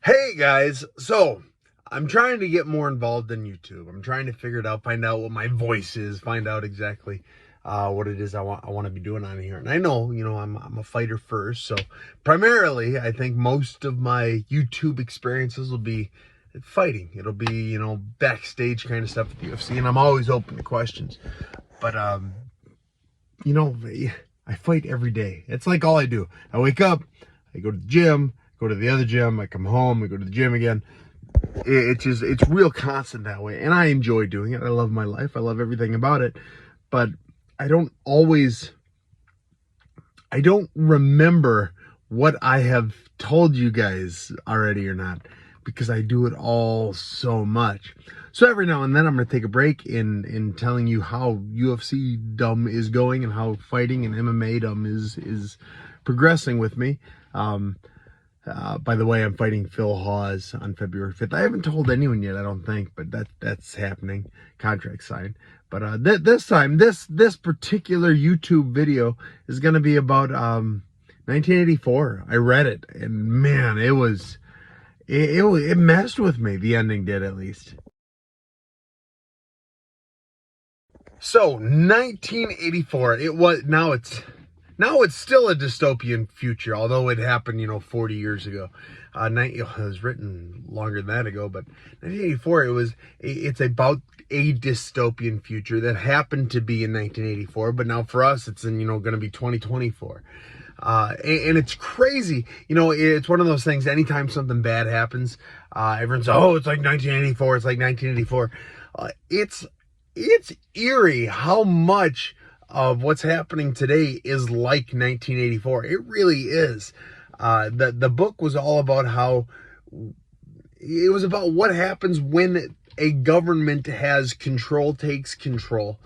Hey guys, so I'm trying to get more involved in YouTube. I'm trying to figure it out, find out what my voice is, find out exactly what it is I want to be doing on here. And I know, I'm a fighter first, so primarily I think most of my YouTube experiences will be fighting. It'll be, backstage kind of stuff at the UFC, and I'm always open to questions. But I fight every day. It's like all I do. I wake up, I go to the gym, go to the other gym, I come home, I go to the gym again. It's real constant that way. And I enjoy doing it. I love my life. I love everything about it. But I don't remember what I have told you guys already or not, because I do it all so much. So every now and then I'm going to take a break in telling you how UFC dumb is going and how fighting and MMA dumb is progressing with me. By the way, I'm fighting Phil Hawes on February 5th. I haven't told anyone yet, I don't think, but that's happening. Contract signed. But this time, this particular YouTube video is going to be about 1984. I read it, and man, it messed with me. The ending did, at least. So 1984. Now it's still a dystopian future, although it happened, 40 years ago. It was written longer than that ago, but 1984, it's about a dystopian future that happened to be in 1984, but now for us, it's going to be 2024. And it's crazy. It's one of those things, anytime something bad happens, everyone says, oh, it's like 1984, it's like 1984. It's eerie how much of what's happening today is like 1984. It really is. The book was all about it was about what happens when a government has control, takes control,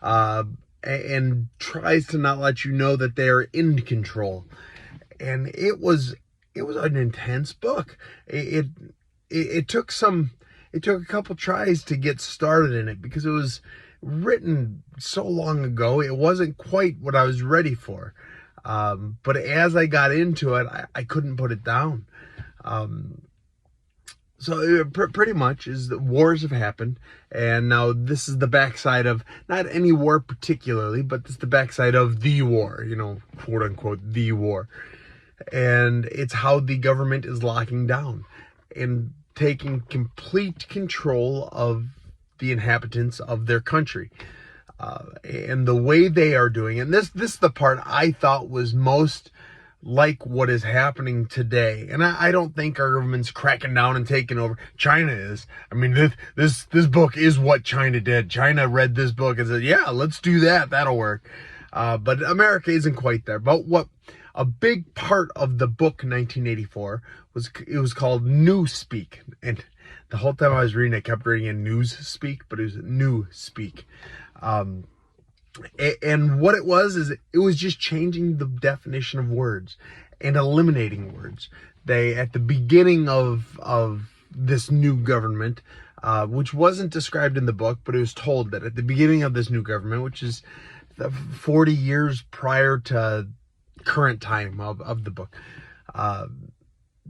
and tries to not let you know that they are in control. And it was an intense book. It took a couple tries to get started in it, because it was written so long ago. It wasn't quite what I was ready for. But as I got into it, I couldn't put it down. So pretty much is that wars have happened, and now this is the backside of, not any war particularly, but this is the backside of the war, quote unquote, the war. And it's how the government is locking down and taking complete control of the inhabitants of their country. And the way they are doing, and this is the part I thought was most like what is happening today. And I don't think our government's cracking down and taking over. China is. I mean, this book is what China did. China read this book and said, yeah, let's do that. That'll work. But America isn't quite there. But what a big part of the book 1984 was called Newspeak. And the whole time I was reading, I kept reading in Newspeak, but it was Newspeak. And what it was is it was just changing the definition of words and eliminating words. They, at the beginning of this new government, which wasn't described in the book, but it was told that at the beginning of this new government, which is 40 years prior to current time of the book,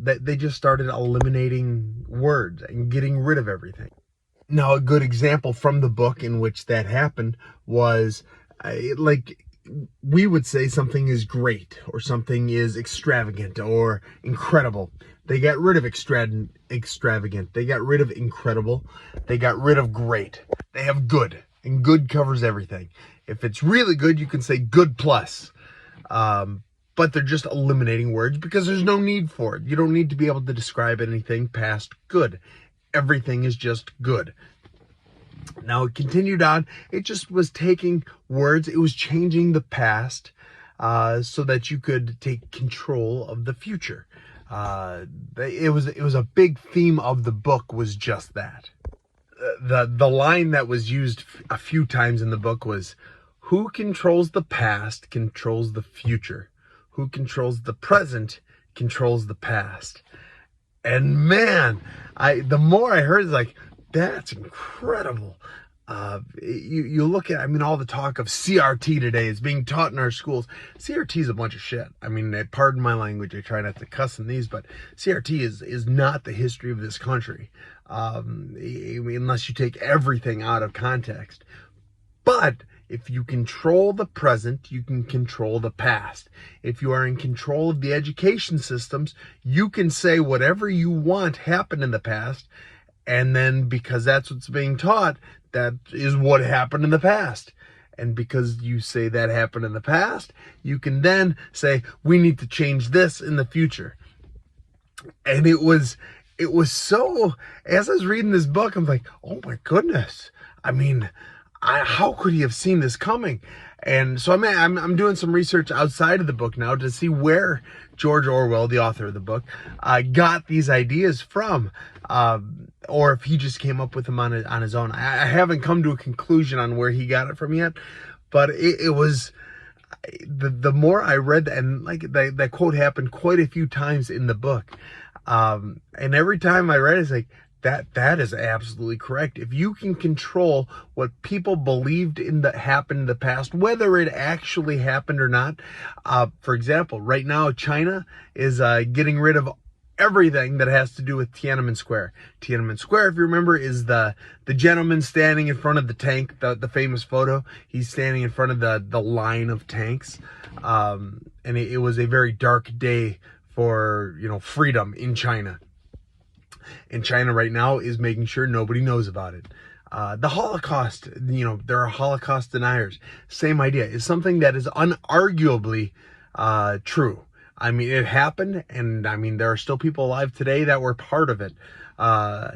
that they just started eliminating words and getting rid of everything. Now, a good example from the book in which that happened was, like, we would say something is great or something is extravagant or incredible. They got rid of extravagant. They got rid of incredible. They got rid of great. They have good, and good covers everything. If it's really good, you can say good plus. But they're just eliminating words because there's no need for it. You don't need to be able to describe anything past good. Everything is just good. Now, it continued on. It just was taking words. It was changing the past so that you could take control of the future. It was a big theme of the book, was just that. The line that was used a few times in the book was, who controls the past controls the future. Who controls the present controls the past. And man, the more I heard, it's like, that's incredible. You look at, I mean, all the talk of CRT today is being taught in our schools. CRT is a bunch of shit. I mean, pardon my language. I try not to cuss in these, but CRT is not the history of this country, unless you take everything out of context. But if you control the present, you can control the past. If you are in control of the education systems, you can say whatever you want happened in the past, and then because that's what's being taught, that is what happened in the past. And because you say that happened in the past, you can then say, we need to change this in the future. And it was so, as I was reading this book, I'm like, oh my goodness. I mean, how could he have seen this coming? And so I'm doing some research outside of the book now to see where George Orwell, the author of the book, got these ideas from, or if he just came up with them on his own. I haven't come to a conclusion on where he got it from yet, but it was, the more I read, and like that quote happened quite a few times in the book, and every time I read it, it's like, that is absolutely correct. If you can control what people believed happened in the past, whether it actually happened or not. For example, right now, China is getting rid of everything that has to do with Tiananmen Square. Tiananmen Square, if you remember, is the gentleman standing in front of the tank, the famous photo. He's standing in front of the line of tanks. And it was a very dark day for, freedom in China. And China right now is making sure nobody knows about it. The Holocaust, there are Holocaust deniers. Same idea. Is something that is unarguably true. I mean, it happened, and I mean, there are still people alive today that were part of it. For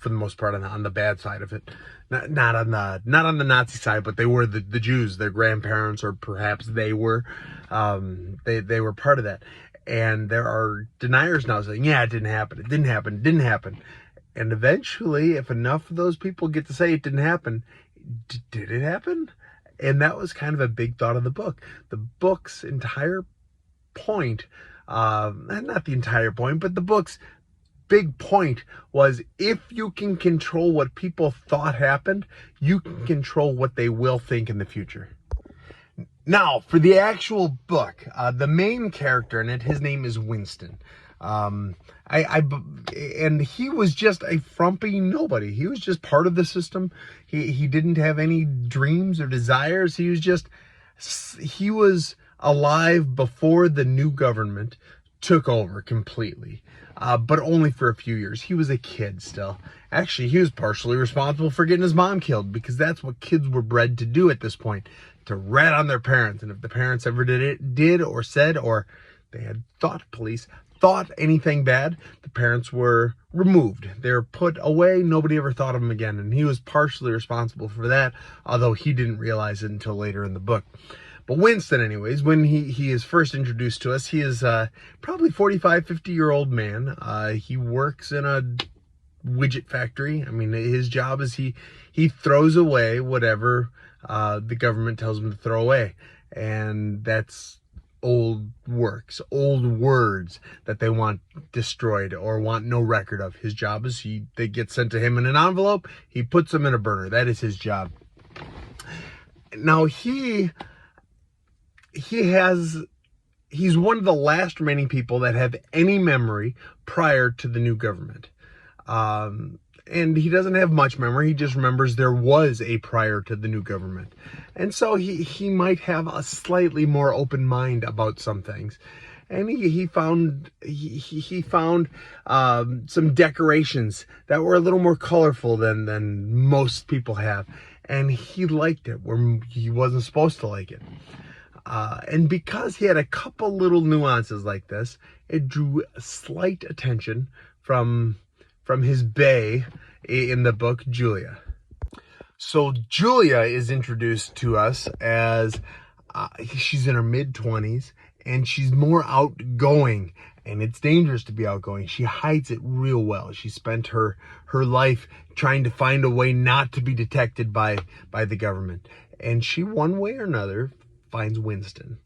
the most part, on the bad side of it, not on the Nazi side, but they were the Jews, their grandparents, or perhaps they were part of that. And there are deniers now saying, yeah, it didn't happen. It didn't happen. It didn't happen. And eventually, if enough of those people get to say it didn't happen, did it happen? And that was kind of a big thought of the book. The book's entire point, not the entire point, but the book's big point was, if you can control what people thought happened, you can control what they will think in the future. Now, for the actual book, the main character in it, his name is Winston. And he was just a frumpy nobody. He was just part of the system. He didn't have any dreams or desires. He was alive before the new government took over completely, but only for a few years. He was a kid still. Actually, he was partially responsible for getting his mom killed, because that's what kids were bred to do at this point, to rat on their parents. And if the parents ever did or said, or they had thought anything bad, the parents were removed. They were put away. Nobody ever thought of them again. And he was partially responsible for that, although he didn't realize it until later in the book. But Winston, anyways, when he is first introduced to us, he is probably 45, 50-year-old man. He works in a widget factory. I mean, his job is he throws away whatever the government tells him to throw away. And that's old works, old words that they want destroyed or want no record of. His job is they get sent to him in an envelope. He puts them in a burner. That is his job. Now he's one of the last remaining people that have any memory prior to the new government. And he doesn't have much memory. He just remembers there was a prior to the new government. And so he might have a slightly more open mind about some things. And he found some decorations that were a little more colorful than most people have. And he liked it where he wasn't supposed to like it. And because he had a couple little nuances like this, it drew slight attention from his bae in the book, Julia. So Julia is introduced to us as she's in her mid-20s, and she's more outgoing, and it's dangerous to be outgoing. She hides it real well. She spent her life trying to find a way not to be detected by the government, and she, one way or another, finds Winston.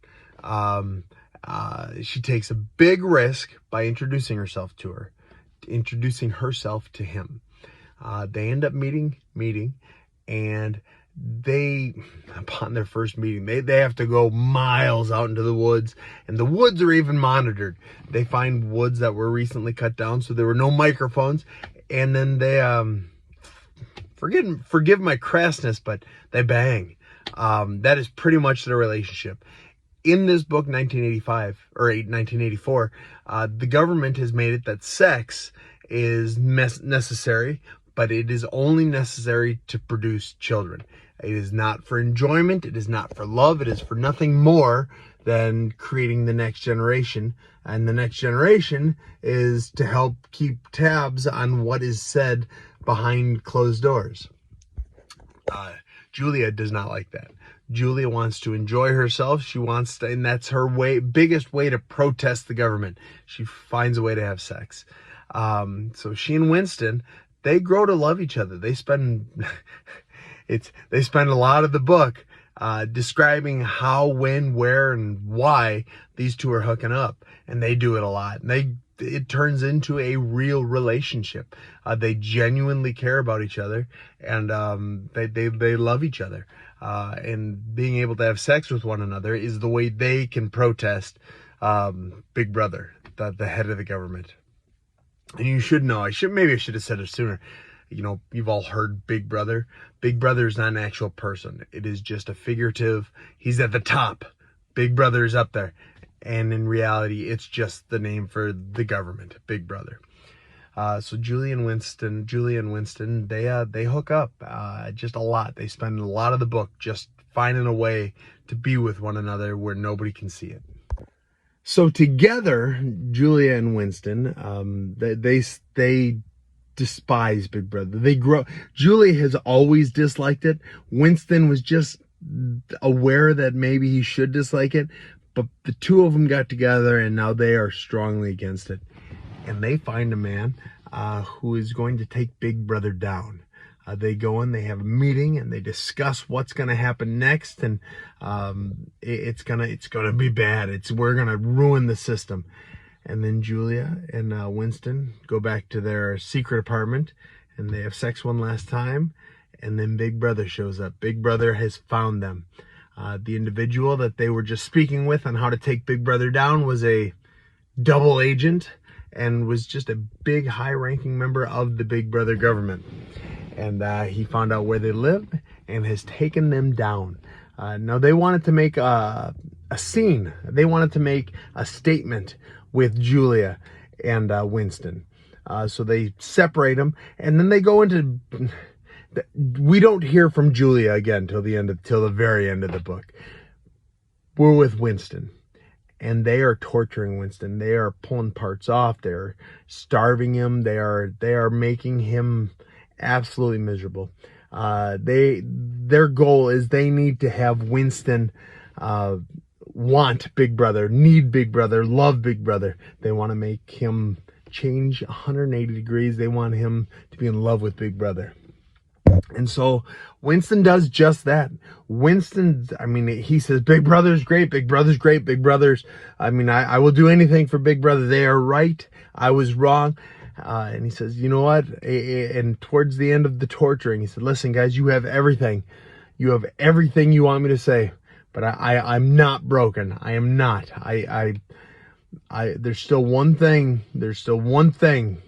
She takes a big risk by introducing herself to him. They end up meeting, and they, upon their first meeting, they have to go miles out into the woods, and the woods are even monitored. They find woods that were recently cut down, so there were no microphones, and then they forgive my crassness, but they bang. That is pretty much their relationship. In this book, 1984, the government has made it that sex is necessary, but it is only necessary to produce children. It is not for enjoyment. It is not for love. It is for nothing more than creating the next generation. And the next generation is to help keep tabs on what is said behind closed doors. Julia does not like that. Julia wants to enjoy herself. She wants to, and that's her biggest way to protest the government. She finds a way to have sex. So she and Winston, they grow to love each other. They spend a lot of the book describing how, when, where, and why these two are hooking up, and they do it a lot. And it turns into a real relationship. They genuinely care about each other, and they love each other. And being able to have sex with one another is the way they can protest Big Brother, the head of the government. And you should know, maybe I should have said it sooner. You know, you've all heard Big Brother. Big Brother is not an actual person. It is just a figurative. He's at the top. Big Brother is up there. And in reality, it's just the name for the government, Big Brother. So Julia and Winston, they hook up just a lot. They spend a lot of the book just finding a way to be with one another where nobody can see it. So together, Julia and Winston, they despise Big Brother. Julia has always disliked it. Winston was just aware that maybe he should dislike it, but the two of them got together and now they are strongly against it. And they find a man who is going to take Big Brother down. They go in, they have a meeting, and they discuss what's going to happen next. And it's gonna be bad. We're gonna ruin the system. And then Julia and Winston go back to their secret apartment, and they have sex one last time. And then Big Brother shows up. Big Brother has found them. The individual that they were just speaking with on how to take Big Brother down was a double agent and was just a big high-ranking member of the Big Brother government. And he found out where they lived and has taken them down. Now they wanted to make a scene. They wanted to make a statement with Julia and Winston. So they separate them, and then they go into... We don't hear from Julia again till the very end of the book. We're with Winston, and they are torturing Winston. They are pulling parts off. They're starving him. They are making him absolutely miserable. Their goal is they need to have Winston want Big Brother, need Big Brother, love Big Brother. They want to make him change 180 degrees. They want him to be in love with Big Brother. And so Winston does just that. He says, Big Brother's great, Big Brother's great, Big Brother's, I will do anything for Big Brother. They are right. I was wrong. And he says, you know what? And towards the end of the torturing, he said, listen, guys, you have everything. You have everything you want me to say. But I'm not broken. I am not. There's still one thing. There's still one thing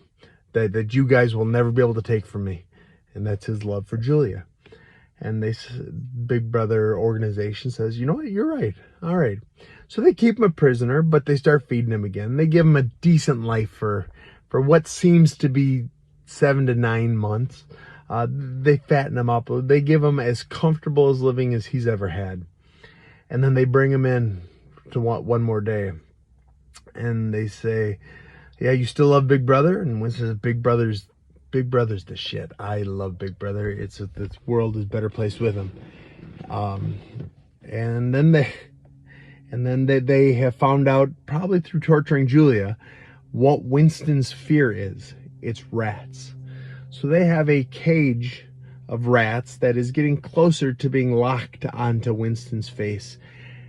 that you guys will never be able to take from me. And that's his love for Julia. And Big Brother organization says, you know what? You're right. All right. So they keep him a prisoner, but they start feeding him again. They give him a decent life for what seems to be 7 to 9 months. They fatten him up. They give him as comfortable as living as he's ever had. And then they bring him in to want one more day. And they say, yeah, you still love Big Brother? And Winston says, Big Brother's the shit. I love Big Brother. This world is a better place with him. And then they have found out, probably through torturing Julia, what Winston's fear is. It's rats. So they have a cage of rats that is getting closer to being locked onto Winston's face.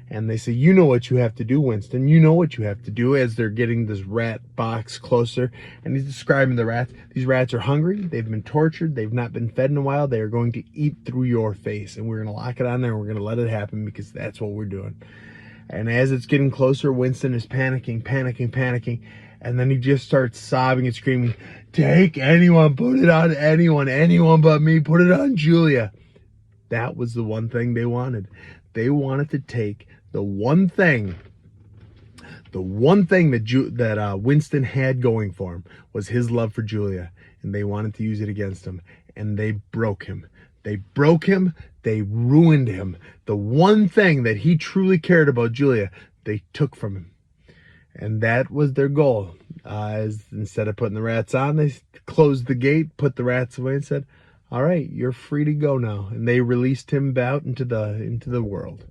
And they say, you know what you have to do, Winston. You know what you have to do, as they're getting this rat box closer. And he's describing the rats. These rats are hungry. They've been tortured. They've not been fed in a while. They are going to eat through your face. And we're going to lock it on there. And we're going to let it happen because that's what we're doing. And as it's getting closer, Winston is panicking. And then he just starts sobbing and screaming, take anyone, put it on anyone but me, put it on Julia. That was the one thing they wanted. They wanted to take the one thing that Winston had going for him was his love for Julia, and they wanted to use it against him, and they broke him. They ruined him. The one thing that he truly cared about Julia, they took from him. And that was their goal. Instead of putting the rats on, they closed the gate, put the rats away, and said, all right, you're free to go now. And they released him out into the world.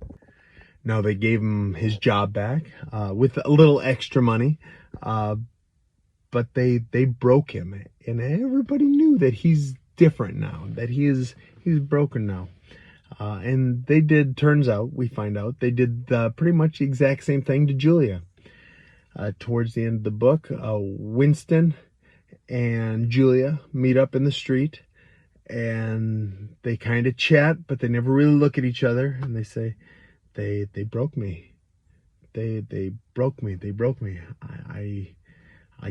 Now, they gave him his job back with a little extra money, but they broke him. And everybody knew that he's different now, that he's broken now. And they did, turns out, we find out, they did pretty much the exact same thing to Julia. Towards the end of the book, Winston and Julia meet up in the street, and they kind of chat, but they never really look at each other, and they say, they broke me. They broke me. I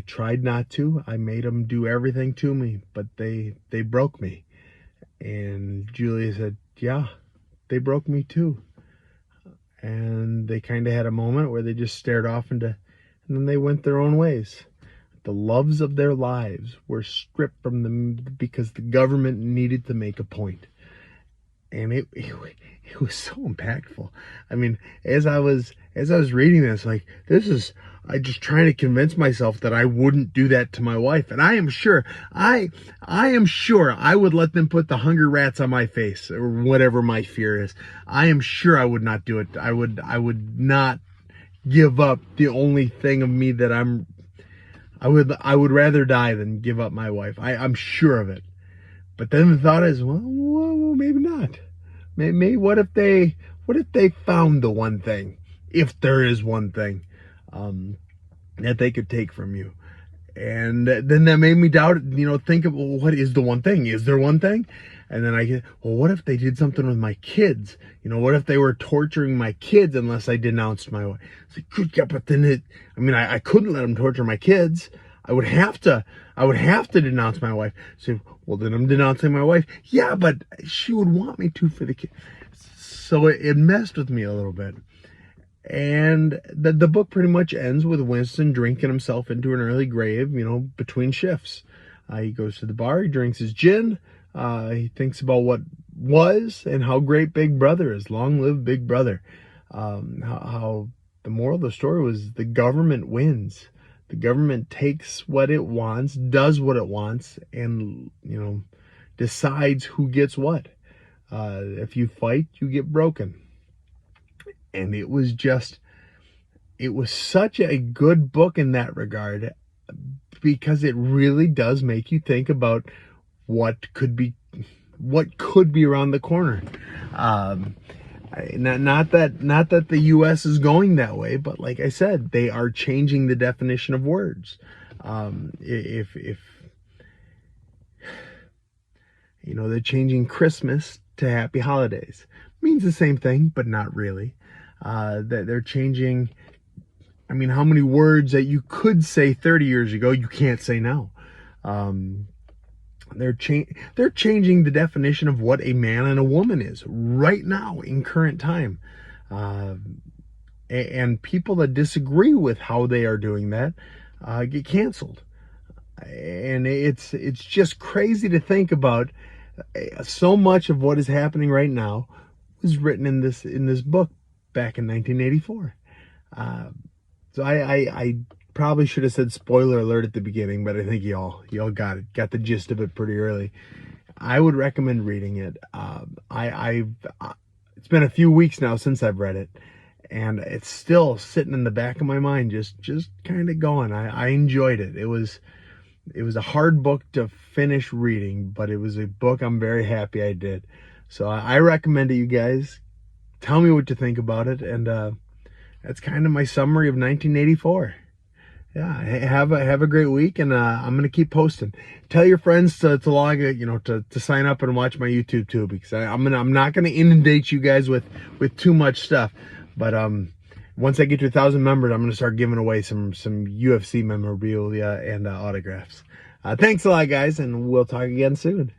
tried not to. I made them do everything to me, but they broke me. And Julia said, yeah, they broke me too. And they kind of had a moment where they just stared off and then they went their own ways. The loves of their lives were stripped from them because the government needed to make a point. And it was so impactful. I mean, as I was reading this, I just trying to convince myself that I wouldn't do that to my wife. And I am sure I would let them put the hungry rats on my face, or whatever my fear is. I am sure I would not do it. I would not give up the only thing of me that I would rather die than give up my wife. I'm sure of it. But then the thought is, well, maybe not. Maybe what if they found the one thing, if there is one thing, that they could take from you? And then that made me doubt, think of, well, what is the one thing? Is there one thing? And then I get, well, what if they did something with my kids? What if they were torturing my kids unless I denounced my wife? It's like, good God, but then I couldn't let them torture my kids. I would have to denounce my wife. So, well, then I'm denouncing my wife. Yeah, but she would want me to for the kids. So it messed with me a little bit. And the book pretty much ends with Winston drinking himself into an early grave, between shifts. He goes to the bar, he drinks his gin, he thinks about what was and how great Big Brother is. Long live Big Brother. How the moral of the story was the government wins. The government takes what it wants, does what it wants, and, decides who gets what. If you fight, you get broken. And it was such a good book in that regard, because it really does make you think about what could be around the corner. Not that the U.S. is going that way, but like I said, they are changing the definition of words. If they're changing Christmas to Happy Holidays, means the same thing, but not really. That they're changing. I mean, how many words that you could say 30 years ago you can't say now? They're changing the definition of what a man and a woman is right now in current time. And people that disagree with how they are doing that get canceled. And it's just crazy to think about. So much of what is happening right now was written in this book back in 1984. So I probably should have said spoiler alert at the beginning, but I think y'all got the gist of it pretty early. I would recommend reading it. It's been a few weeks now since I've read it, and it's still sitting in the back of my mind, just kind of going. I enjoyed it. It was a hard book to finish reading, but it was a book I'm very happy I did. So I recommend it, you guys. Tell me what you think about it. And that's kind of my summary of 1984. Yeah, have a great week, and I'm gonna keep posting. Tell your friends to log, to sign up and watch my YouTube too, because I'm not gonna inundate you guys with too much stuff. But once I get to 1,000 members, I'm gonna start giving away some UFC memorabilia and autographs. Thanks a lot, guys, and we'll talk again soon.